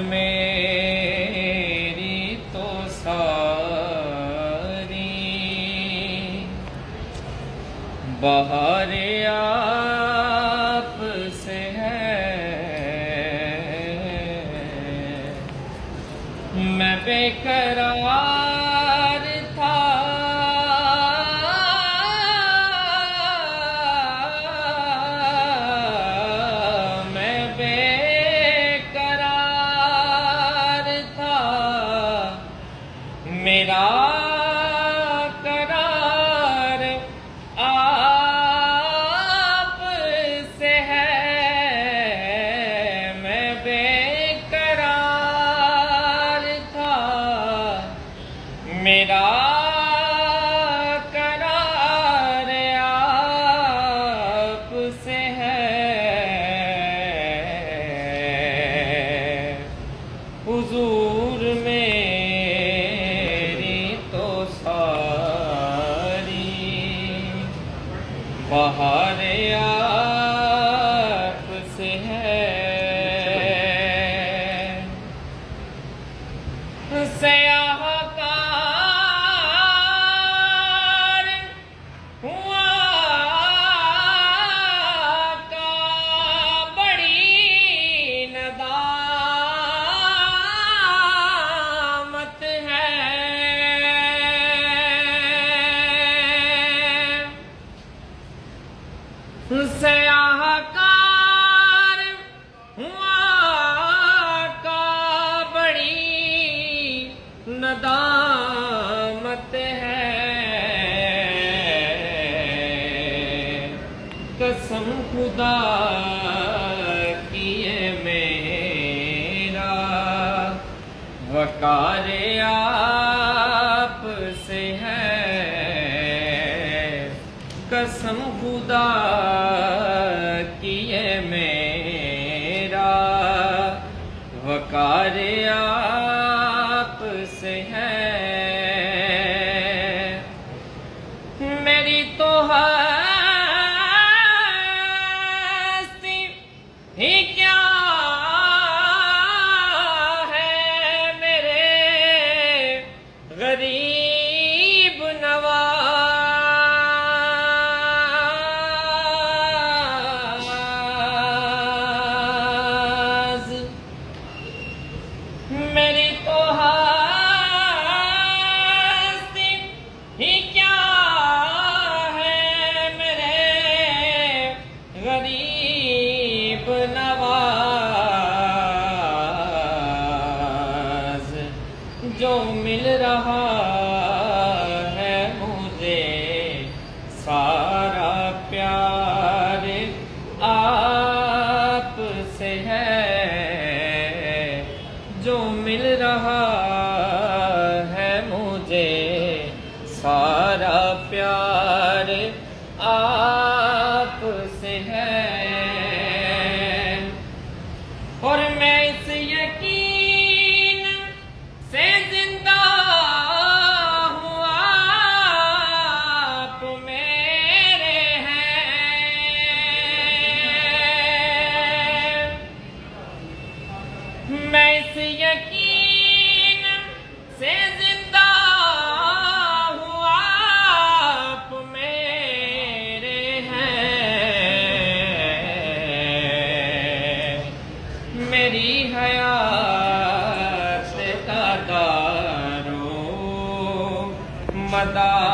मेरी तो सारी बहार आप से है। मैं बेकरार था, मैं बेकरार था, मेरा करार आप से है। मैं बेकरार था, मेरा करार आप से है। हुजूर मेरी तो सारी बहार आप से है। सयाहकार हुआ का बड़ी नदामत है। सयाहकार हुआ का बड़ी नदामत है। कसम खुदा की ये मेरा वकार आप से है। कसम खुदा की ये मेरा वकार आप से है। मेरी तो हस्ती ही क्या है मेरे गरीब नवाज। मेरी तो हस्ती ही क्या है मेरे गरीब नवाज। जो मिल रहा है मुझे सारा प्यार आप से है। जो मिल रहा है मुझे सारा प्यार आप से है। और मैं इस यकीन से जिंदा हूँ आप मेरे हैं। मैं इस यकीन से जिंदा हूँ आप मेरे हैं। मेरी हयात का दारो मदार